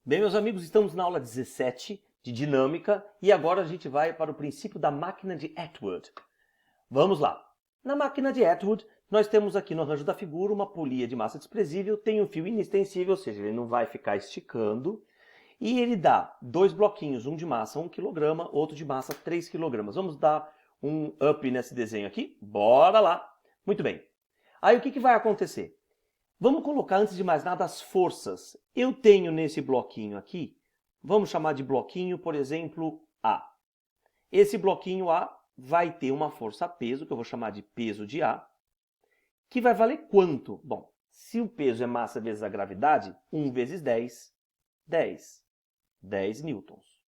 Bem, meus amigos, estamos na aula 17 de dinâmica e agora a gente vai para o princípio da máquina de Atwood. Vamos lá. Na máquina de Atwood, nós temos aqui no arranjo da figura uma polia de massa desprezível, tem um fio inextensível, ou seja, ele não vai ficar esticando, e ele dá dois bloquinhos, um de massa 1 kg, outro de massa 3 kg. Vamos dar um up nesse desenho aqui? Bora lá! Muito bem. Aí o que vai acontecer? Vamos colocar, antes de mais nada, as forças. Eu tenho nesse bloquinho aqui, vamos chamar de bloquinho, por exemplo, A. Esse bloquinho A vai ter uma força peso, que eu vou chamar de peso de A, que vai valer quanto? Bom, se o peso é massa vezes a gravidade, 1 vezes 10, 10. 10 newtons.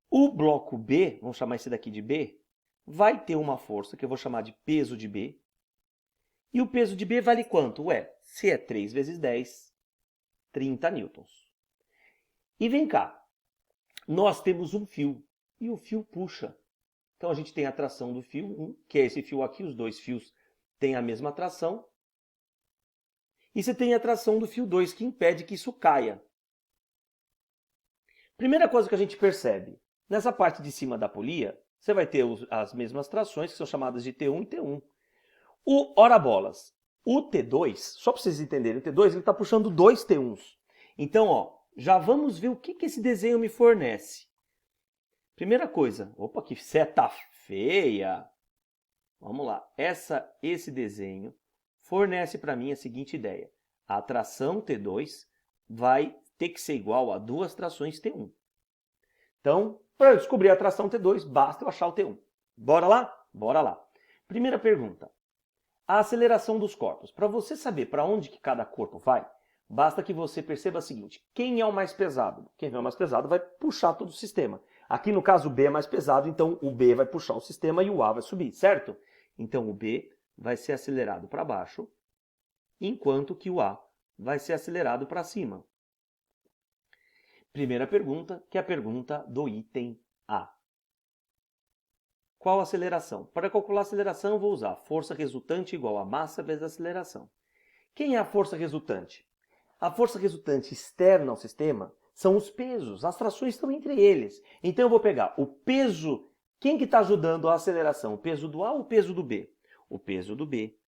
O bloco B, vamos chamar esse daqui de B, vai ter uma força, que eu vou chamar de peso de B, e o peso de B vale quanto? Ué, se é 3 vezes 10, 30 newtons. E vem cá, nós temos um fio, e o fio puxa. Então a gente tem a tração do fio 1, que é esse fio aqui, os dois fios têm a mesma tração. E você tem a tração do fio 2, que impede que isso caia. Primeira coisa que a gente percebe, nessa parte de cima da polia, você vai ter as mesmas trações, que são chamadas de T1 e T1. Ora bolas, o T2, só para vocês entenderem, o T2 está puxando dois T1s. Então, ó, já vamos ver o que esse desenho me fornece. Primeira coisa, opa, que seta feia! Vamos lá, esse desenho fornece para mim a seguinte ideia. A tração T2 vai ter que ser igual a duas trações T1. Então, para eu descobrir a tração T2, basta eu achar o T1. Bora lá? Bora lá. Primeira pergunta. A aceleração dos corpos. Para você saber para onde que cada corpo vai, basta que você perceba o seguinte. Quem é o mais pesado? Quem é o mais pesado vai puxar todo o sistema. Aqui no caso o B é mais pesado, então o B vai puxar o sistema e o A vai subir, certo? Então o B vai ser acelerado para baixo, enquanto que o A vai ser acelerado para cima. Primeira pergunta, que é a pergunta do item A. Qual a aceleração? Para calcular a aceleração, eu vou usar força resultante igual a massa vezes a aceleração. Quem é a força resultante? A força resultante externa ao sistema são os pesos, as trações estão entre eles. Então eu vou pegar o peso, quem que está ajudando a aceleração? O peso do A ou o peso do B? O peso do B.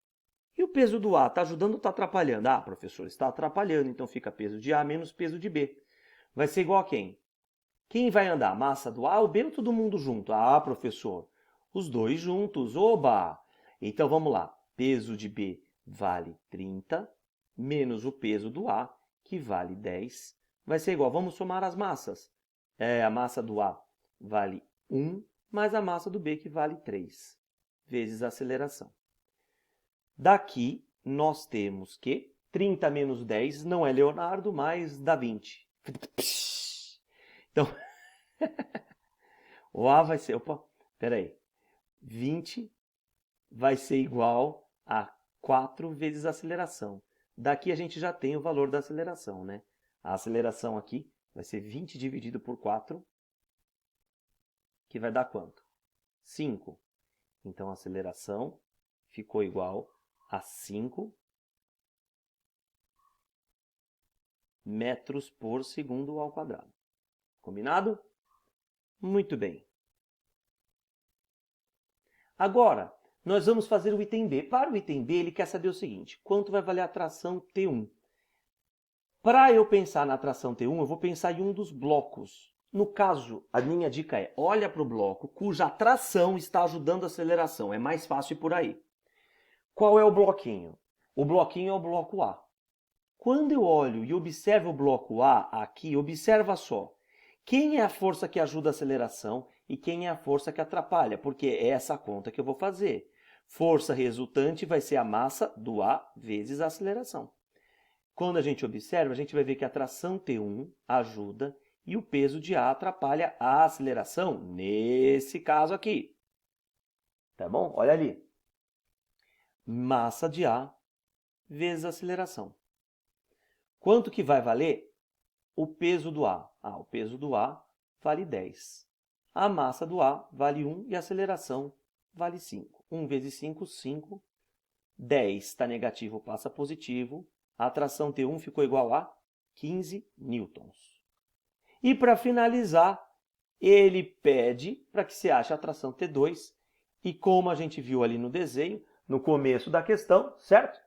E o peso do A está ajudando ou está atrapalhando? Ah, professor, está atrapalhando, então fica peso de A menos peso de B. Vai ser igual a quem? Quem vai andar? Massa do A ou B ou todo mundo junto? Ah, professor, os dois juntos, oba! Então vamos lá, peso de B vale 30, menos o peso do A, que vale 10, vai ser igual, vamos somar as massas. A massa do A vale 1, mais a massa do B, que vale 3, vezes a aceleração. Daqui nós temos que 30 menos 10 não é Leonardo, mas dá 20. Então, o A vai ser, opa, peraí, 20 vai ser igual a 4 vezes a aceleração. Daqui a gente já tem o valor da aceleração, né? A aceleração aqui vai ser 20 dividido por 4, que vai dar quanto? 5. Então a aceleração ficou igual a 5 metros por segundo ao quadrado. Combinado? Muito bem. Agora, nós vamos fazer o item B. Para o item B, ele quer saber o seguinte, quanto vai valer a tração T1? Para eu pensar na tração T1, eu vou pensar em um dos blocos. No caso, a minha dica é, olha para o bloco cuja tração está ajudando a aceleração. É mais fácil ir por aí. Qual é o bloquinho? O bloquinho é o bloco A. Quando eu olho e observo o bloco A aqui, observa só. Quem é a força que ajuda a aceleração e quem é a força que atrapalha? Porque é essa a conta que eu vou fazer. Força resultante vai ser a massa do A vezes a aceleração. Quando a gente observa, a gente vai ver que a tração T1 ajuda e o peso de A atrapalha a aceleração, nesse caso aqui. Tá bom? Olha ali. Massa de A vezes a aceleração. Quanto que vai valer o peso do A? Ah, o peso do A vale 10. A massa do A vale 1 e a aceleração vale 5. 1 vezes 5, 5. 10 está negativo, passa positivo. A tração T1 ficou igual a 15 newtons. E para finalizar, ele pede para que se ache a tração T2, e como a gente viu ali no desenho, no começo da questão, certo?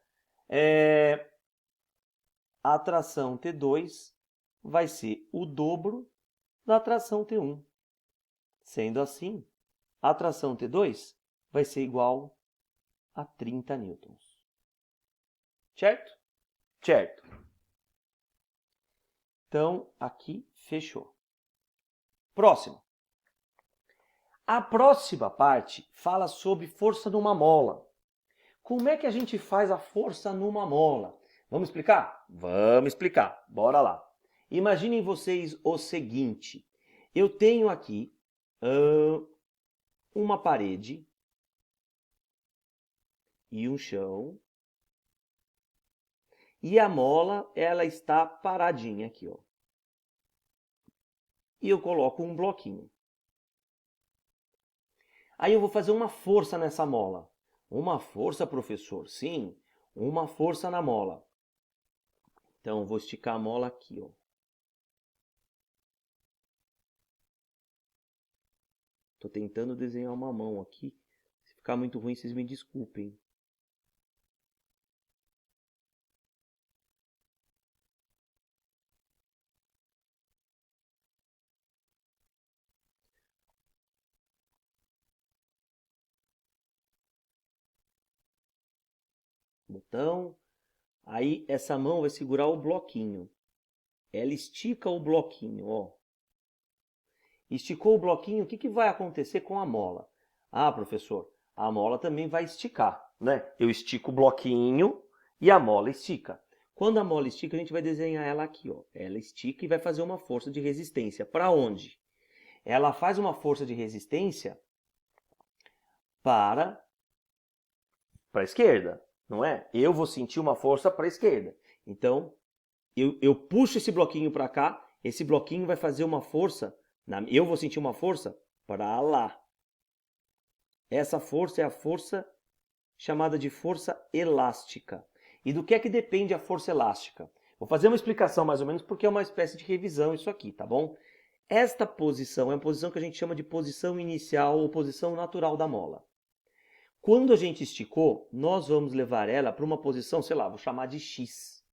A tração T2 vai ser o dobro da tração T1. Sendo assim, a tração T2 vai ser igual a 30 newtons. Certo? Certo. Então, aqui fechou. Próximo. A próxima parte fala sobre força numa mola. Como é que a gente faz a força numa mola? Vamos explicar? Vamos explicar. Bora lá. Imaginem vocês o seguinte. Eu tenho aqui uma parede e um chão. E a mola, ela está paradinha aqui, ó. E eu coloco um bloquinho. Aí eu vou fazer uma força nessa mola. Uma força, professor? Sim, uma força na mola. Então, eu vou esticar a mola aqui, ó. Estou tentando desenhar uma mão aqui. Se ficar muito ruim, vocês me desculpem. Botão. Aí, essa mão vai segurar o bloquinho. Ela estica o bloquinho, ó. Esticou o bloquinho, o que vai acontecer com a mola? Ah, professor, a mola também vai esticar, né? Eu estico o bloquinho e a mola estica. Quando a mola estica, a gente vai desenhar ela aqui, ó. Ela estica e vai fazer uma força de resistência. Para onde? Ela faz uma força de resistência para a esquerda, não é? Eu vou sentir uma força para a esquerda. Então, eu puxo esse bloquinho para cá, esse bloquinho vai fazer uma força, eu vou sentir uma força para lá. Essa força é a força chamada de força elástica. E do que é que depende a força elástica? Vou fazer uma explicação mais ou menos porque é uma espécie de revisão isso aqui, tá bom? Esta posição é uma posição que a gente chama de posição inicial ou posição natural da mola. Quando a gente esticou, nós vamos levar ela para uma posição, sei lá, vou chamar de X.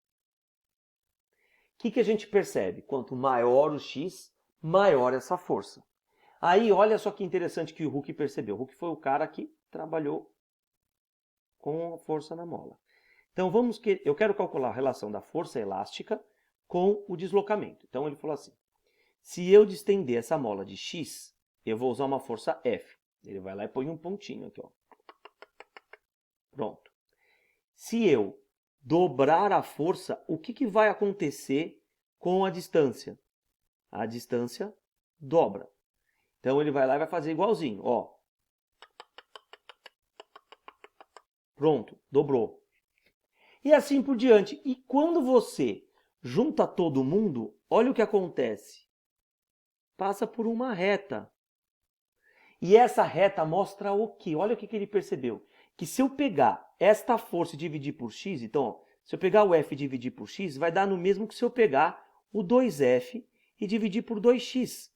O que a gente percebe? Quanto maior o X, maior essa força. Aí, olha só que interessante que o Hooke percebeu. O Hooke foi o cara que trabalhou com a força na mola. Então, eu quero calcular a relação da força elástica com o deslocamento. Então, ele falou assim, se eu distender essa mola de X, eu vou usar uma força F. Ele vai lá e põe um pontinho aqui, ó. Pronto. Se eu dobrar a força, o que vai acontecer com a distância? A distância dobra. Então, ele vai lá e vai fazer igualzinho, ó. Pronto, dobrou. E assim por diante. E quando você junta todo mundo, olha o que acontece. Passa por uma reta. E essa reta mostra o quê? Olha o que ele percebeu. Que se eu pegar esta força e dividir por x, então, ó, se eu pegar o F e dividir por x, vai dar no mesmo que se eu pegar o 2F e dividir por 2x.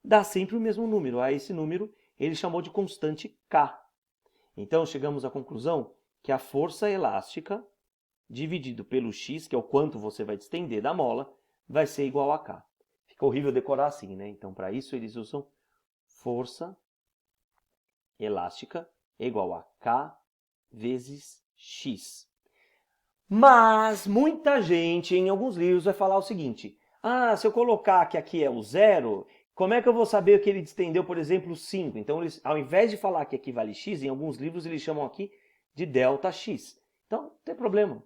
Dá sempre o mesmo número. A esse número ele chamou de constante K. Então, chegamos à conclusão que a força elástica dividido pelo x, que é o quanto você vai distender da mola, vai ser igual a K. Fica horrível decorar assim, né? Então, para isso, eles usam força elástica igual a K vezes x. Mas muita gente, em alguns livros, vai falar o seguinte, se eu colocar que aqui é o zero, como é que eu vou saber que ele distendeu, por exemplo, 5? Então, eles, ao invés de falar que aqui vale x, em alguns livros eles chamam aqui de ΔX. Então, não tem problema.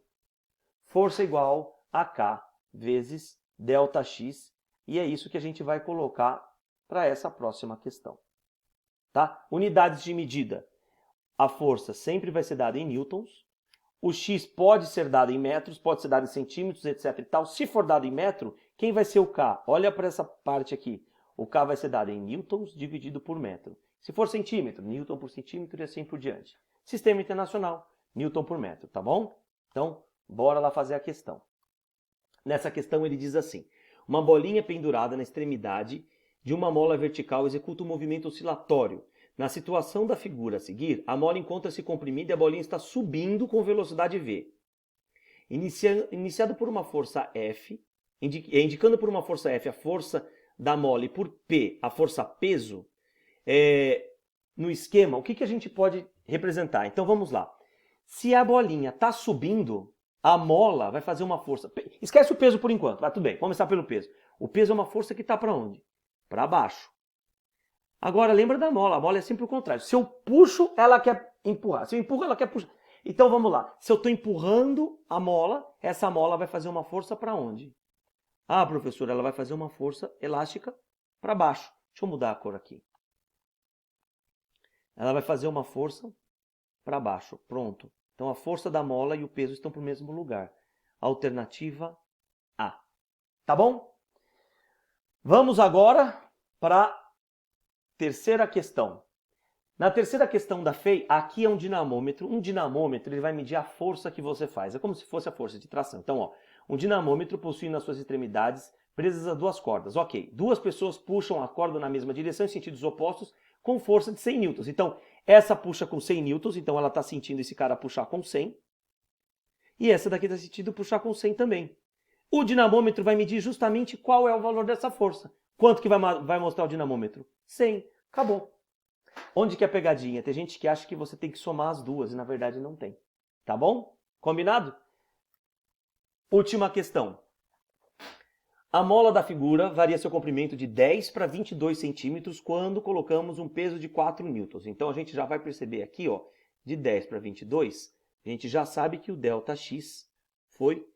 Força igual a K vezes ΔX. E é isso que a gente vai colocar para essa próxima questão. Tá? Unidades de medida. A força sempre vai ser dada em newtons. O x pode ser dado em metros, pode ser dado em centímetros, etc. e tal. Se for dado em metro, quem vai ser o K? Olha para essa parte aqui. O K vai ser dado em newtons dividido por metro. Se for centímetro, newton por centímetro e assim por diante. Sistema internacional, newton por metro, tá bom? Então, bora lá fazer a questão. Nessa questão ele diz assim: uma bolinha pendurada na extremidade de uma mola vertical executa um movimento oscilatório. Na situação da figura a seguir, a mola encontra-se comprimida e a bolinha está subindo com velocidade v. Iniciado por uma força F, indicando por uma força F a força da mola e por P a força peso, no esquema, o que a gente pode representar? Então vamos lá. Se a bolinha está subindo, a mola vai fazer uma força. Esquece o peso por enquanto, tudo bem, vamos começar pelo peso. O peso é uma força que está para onde? Para baixo. Agora lembra da mola, a mola é sempre o contrário. Se eu puxo, ela quer empurrar. Se eu empurro, ela quer puxar. Então vamos lá. Se eu estou empurrando a mola, essa mola vai fazer uma força para onde? Ah, professor, ela vai fazer uma força elástica para baixo. Deixa eu mudar a cor aqui. Ela vai fazer uma força para baixo. Pronto. Então a força da mola e o peso estão para o mesmo lugar. Alternativa A. Tá bom? Vamos agora para a terceira questão. Na terceira questão da FEI, aqui é um dinamômetro. Um dinamômetro ele vai medir a força que você faz. É como se fosse a força de tração. Então, ó, um dinamômetro possui nas suas extremidades presas a duas cordas. Ok, duas pessoas puxam a corda na mesma direção em sentidos opostos com força de 100 newtons. Então, essa puxa com 100 newtons, então ela está sentindo esse cara puxar com 100. E essa daqui está sentindo puxar com 100 também. O dinamômetro vai medir justamente qual é o valor dessa força. Quanto que vai mostrar o dinamômetro? 100. Acabou. Onde que é a pegadinha? Tem gente que acha que você tem que somar as duas e na verdade não tem. Tá bom? Combinado? Última questão. A mola da figura varia seu comprimento de 10 para 22 centímetros quando colocamos um peso de 4 newtons. Então a gente já vai perceber aqui, ó, de 10 para 22, a gente já sabe que o ΔX foi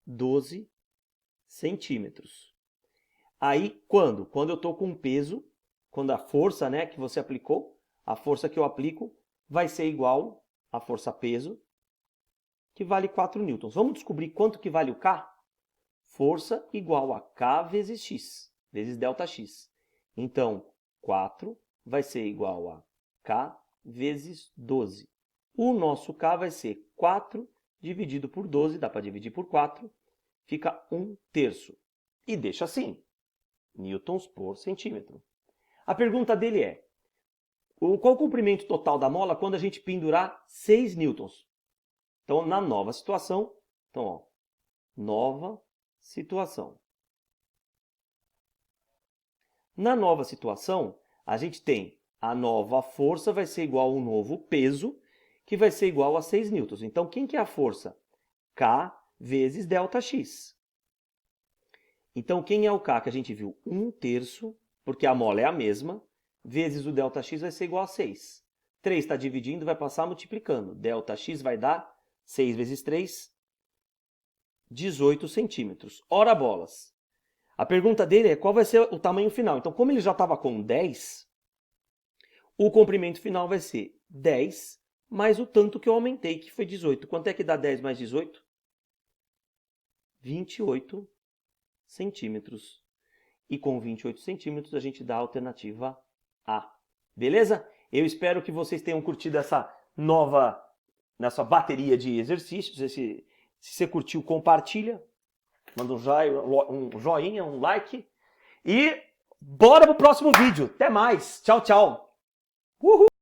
12 centímetros. Aí, quando? Quando eu estou com um peso, quando a força, né, que você aplicou, a força que eu aplico vai ser igual à força peso, que vale 4 newtons. Vamos descobrir quanto que vale o K? Força igual a K vezes X, vezes ΔX. Então, 4 vai ser igual a K vezes 12. O nosso K vai ser 4 dividido por 12, dá para dividir por 4, fica 1/3. E deixa assim, newtons por centímetro. A pergunta dele é, qual o comprimento total da mola quando a gente pendurar 6 newtons? Então, na nova situação, então, ó, nova situação. Na nova situação, a gente tem a nova força vai ser igual ao novo peso, que vai ser igual a 6 newtons. Então, quem que é a força? K vezes ΔX. Então, quem é o K que a gente viu? 1/3, porque a mola é a mesma, vezes o ΔX vai ser igual a 6. 3 está dividindo, vai passar multiplicando. ΔX vai dar 6 vezes 3, 18 centímetros. Ora bolas. A pergunta dele é qual vai ser o tamanho final. Então, como ele já estava com 10, o comprimento final vai ser 10 mais o tanto que eu aumentei, que foi 18. Quanto é que dá 10 mais 18? 28 centímetros. E com 28 centímetros a gente dá a alternativa A. Beleza? Eu espero que vocês tenham curtido essa nessa bateria de exercícios. Se você curtiu, compartilha. Manda um joinha, um like. E bora pro próximo vídeo. Até mais. Tchau, tchau. Uhul!